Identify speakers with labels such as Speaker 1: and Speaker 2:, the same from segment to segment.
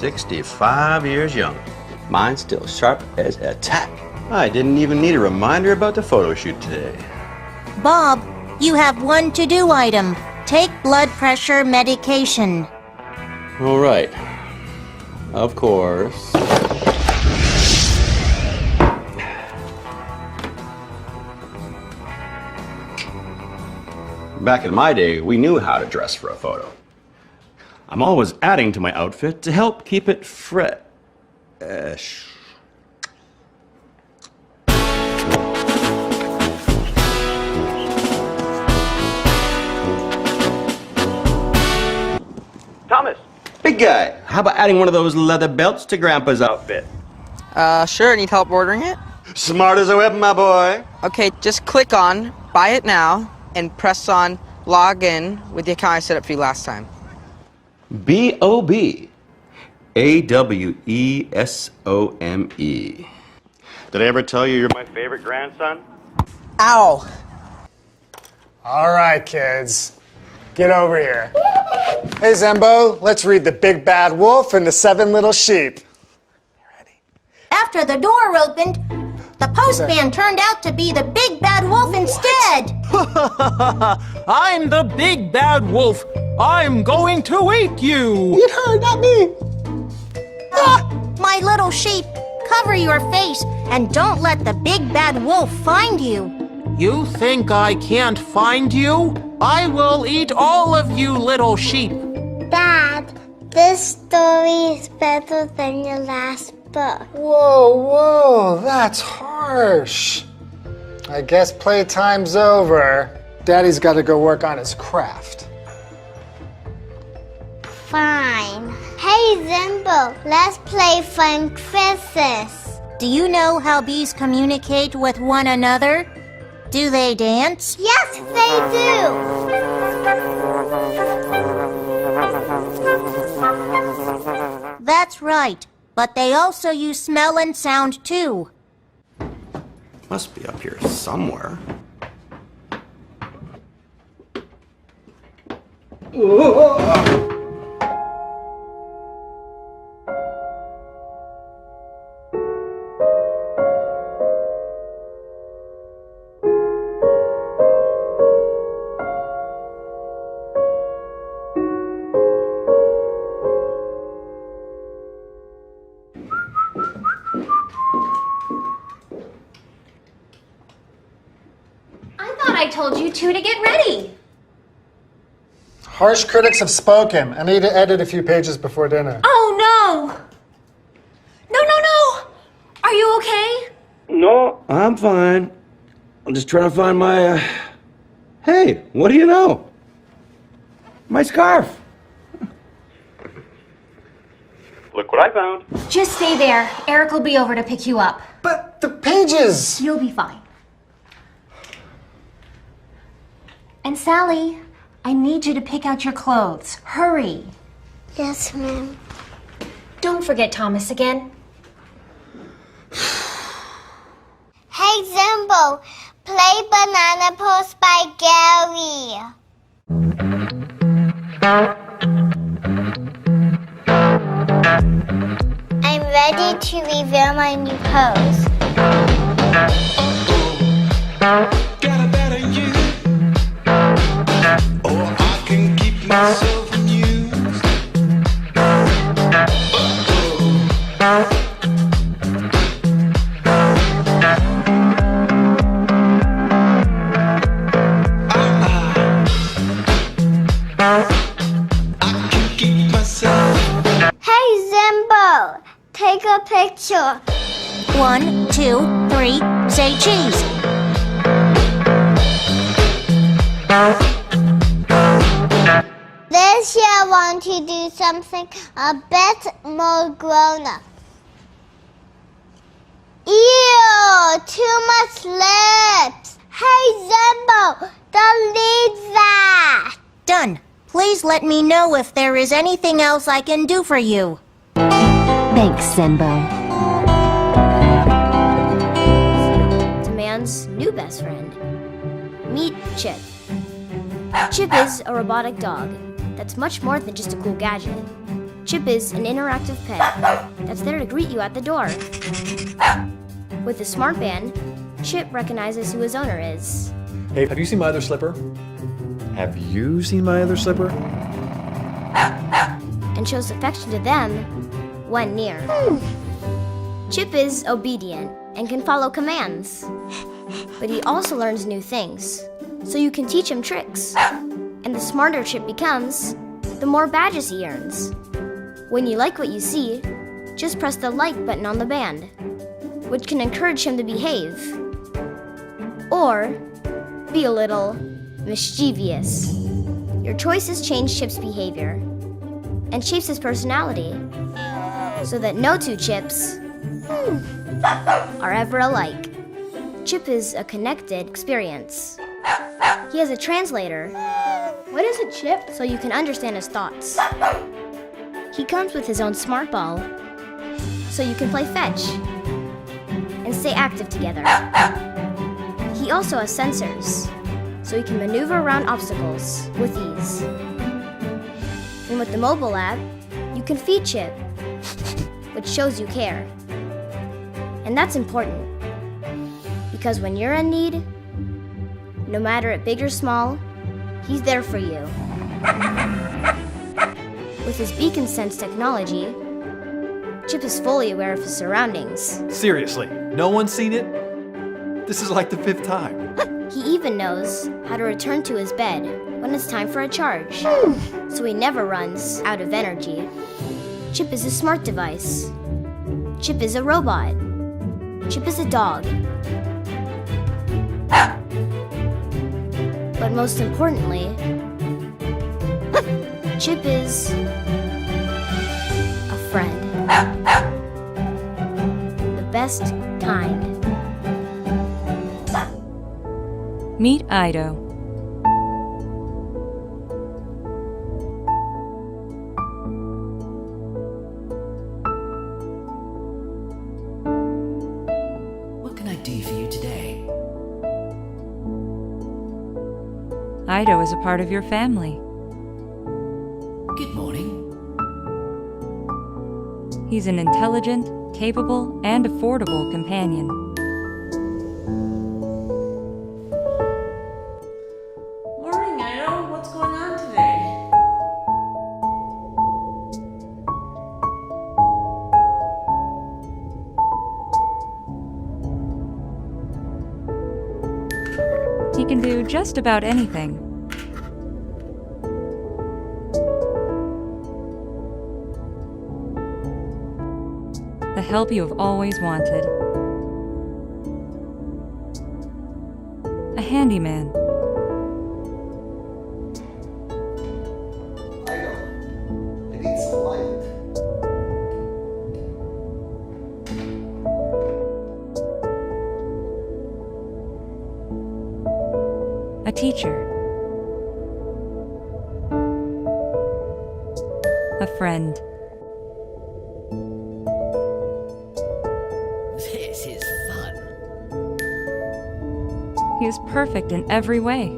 Speaker 1: 65 years young.
Speaker 2: Mine's still sharp as a tack.
Speaker 1: I didn't even need a reminder about the photo shoot today.
Speaker 3: Bob, you have one to-do item. Take blood pressure medication.
Speaker 2: All right. Of course.
Speaker 1: Back in my day, we knew how to dress for a photo. I'm always adding to my outfit to help keep it fresh. Thomas, big guy, how about adding one of those leather belts to Grandpa's outfit?
Speaker 4: Sure. Need help ordering it?
Speaker 1: Smart as a whip, my boy.
Speaker 4: Okay, just click on Buy It Now and press on Log In with the account I set up for you last time.
Speaker 1: B-O-B. A-W-E-S-O-M-E. Did I ever tell you you're my favorite grandson?
Speaker 4: Ow!
Speaker 5: All right, kids. Get over here. Hey, Zembo, let's read The Big Bad Wolf and the Seven Little Sheep.
Speaker 3: After the door opened, the postman turned out to be the big bad wolf instead.
Speaker 6: I'm the big bad wolf. I'm going to eat you.
Speaker 5: Eat her, not me.
Speaker 3: My little sheep, cover your face and don't let the big bad wolf find you.
Speaker 6: You think I can't find you? I will eat all of you little sheep.
Speaker 7: Dad, this story is better than your last book.
Speaker 5: Whoa, that's harsh. I guess playtime's over. Daddy's got to go work on his craft.
Speaker 7: Fine. Hey, Zimbo, let's play fun quizzes.
Speaker 3: Do you know how bees communicate with one another? Do they dance?
Speaker 7: Yes, they do.
Speaker 3: That's right, but they also use smell and sound too.
Speaker 1: Must be up here somewhere.
Speaker 8: I told you two to get ready.
Speaker 5: Harsh critics have spoken. I need to edit a few pages before dinner.
Speaker 8: Oh, no. No. Are you okay?
Speaker 1: No, I'm fine. I'm just trying to find my, Hey, what do you know? My scarf. Look what I found.
Speaker 8: Just stay there. Eric will be over to pick you up.
Speaker 5: But the pages!
Speaker 8: You'll be fine. And Sally, I need you to pick out your clothes. Hurry.
Speaker 7: Yes, ma'am.
Speaker 8: Don't forget Thomas again.
Speaker 7: Hey, Zimbo, play Banana Post by Gary. I'm ready to reveal my new pose.
Speaker 9: Got a better you, or I can keep myself amused. I can keep myself.
Speaker 7: Hey, Zimbo, take a picture.
Speaker 3: 1, 2, 3, say cheese.
Speaker 7: This year I want to do something a bit more grown up. Ew, too much lips. Hey, Zimbo, delete that.
Speaker 3: Done. Please let me know if there is anything else I can do for you.
Speaker 10: Thanks, Zembo.
Speaker 11: It's a man's new best friend. Meet Chip. Chip is a robotic dog that's much more than just a cool gadget. Chip is an interactive pet that's there to greet you at the door. With the smart band, Chip recognizes who his owner is.
Speaker 12: Hey, have you seen my other slipper? Have you seen my other slipper?
Speaker 11: And shows affection to them when near. Chip is obedient and can follow commands. But he also learns new things, so you can teach him tricks. And the smarter Chip becomes, the more badges he earns. When you like what you see, just press the like button on the band, which can encourage him to behave. Or be a little mischievous. Your choices change Chip's behavior and shapes his personality, so that no two Chips are ever alike. Chip is a connected experience. He has a translator. What is it, Chip? So you can understand his thoughts. He comes with his own smart ball, so you can play fetch and stay active together. He also has sensors, so he can maneuver around obstacles with ease. And with the mobile app, you can feed Chip, which shows you care. And that's important, because when you're in need, no matter it big or small, he's there for you. With his beacon sense technology, Chip is fully aware of his surroundings.
Speaker 12: Seriously, no one's seen it? This is like the 5th time.
Speaker 11: He even knows how to return to his bed when it's time for a charge, so he never runs out of energy. Chip is a smart device. Chip is a robot. Chip is a dog. But most importantly, Chip is a friend. The best kind.
Speaker 13: Meet Ido.
Speaker 14: What can I do for you today?
Speaker 13: Ido is a part of your family.
Speaker 14: Good morning.
Speaker 13: He's an intelligent, capable, and affordable companion.
Speaker 15: Morning, Ido. What's going on today?
Speaker 13: He can do just about anything. The help you have always wanted. A handyman.
Speaker 9: I need some light.
Speaker 13: A teacher. A friend.
Speaker 14: This is fun.
Speaker 13: He is perfect in every way.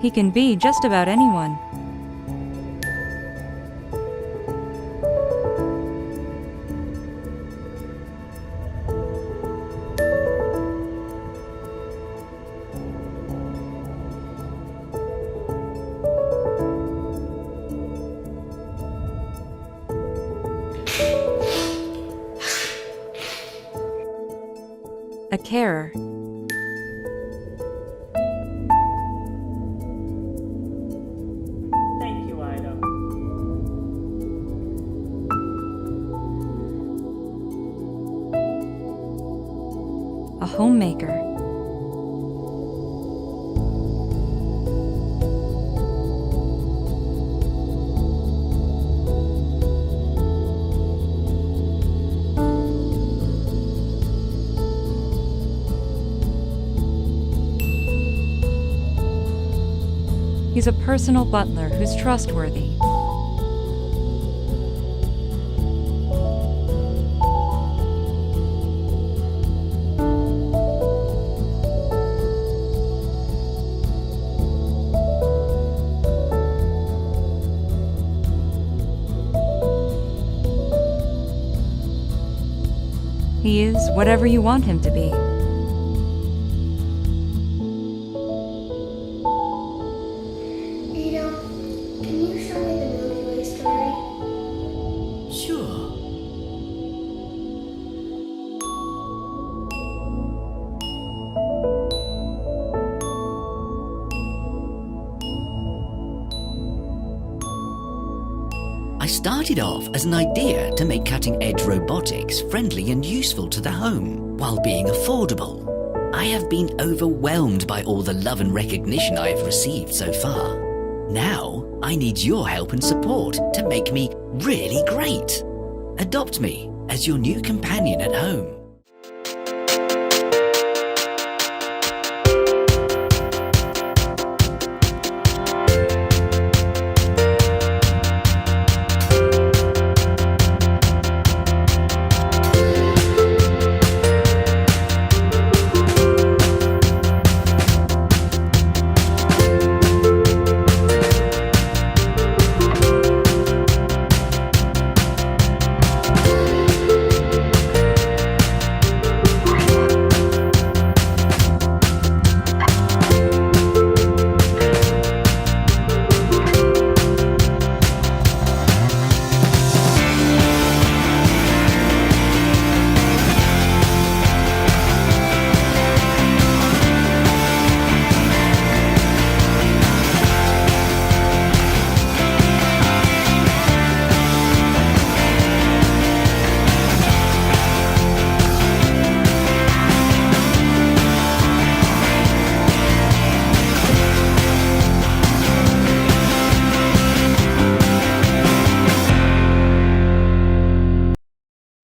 Speaker 13: He can be just about anyone. A carer.
Speaker 15: Thank you, Ido.
Speaker 13: A homemaker. He's a personal butler who's trustworthy. He is whatever you want him to be.
Speaker 7: Vito, can you show me the Milky Way story?
Speaker 14: Sure. I started off as an idea to make cutting-edge robotics friendly and useful to the home, while being affordable. I have been overwhelmed by all the love and recognition I have received so far. Now, I need your help and support to make me really great. Adopt me as your new companion at home.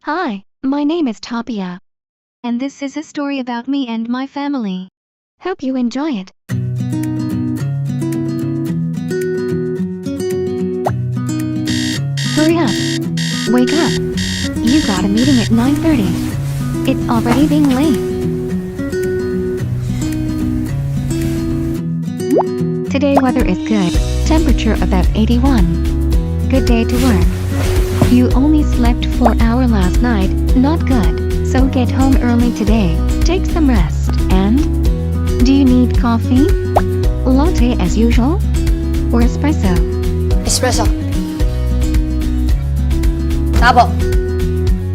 Speaker 10: Hi, my name is Tapia. And this is a story about me and my family. Hope you enjoy it. Hurry up. Wake up. You got a meeting at 9:30. It's already being late. Today weather is good. Temperature about 81. Good day to work. You only slept 4 hours last night, not good, so get home early today, take some rest, and? Do you need coffee? Latte as usual? Or espresso?
Speaker 11: Espresso. Double.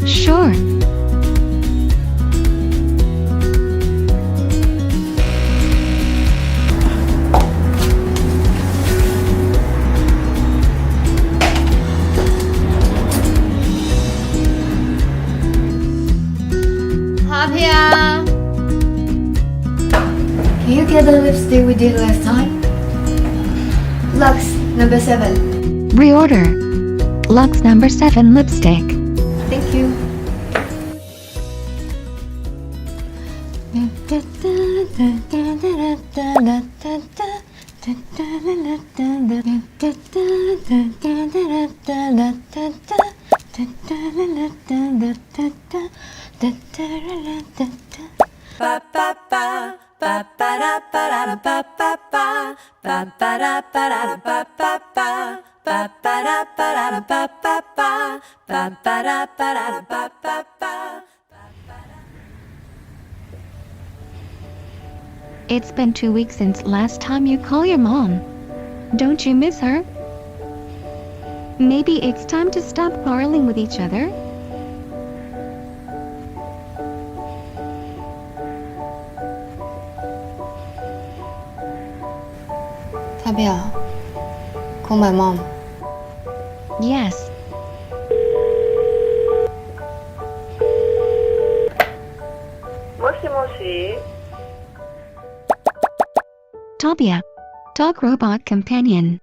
Speaker 10: Sure.
Speaker 11: Tapia! Can you get the lipstick we did last time? Lux, number 7.
Speaker 10: Reorder. Lux number 7 lipstick.
Speaker 11: Thank you.
Speaker 10: It's been 2 weeks since last time you call your mom. Don't you miss her? Maybe it's time to stop quarreling with each other?
Speaker 11: Tapia, call my mom.
Speaker 10: Yes. Tapia. Dog robot companion.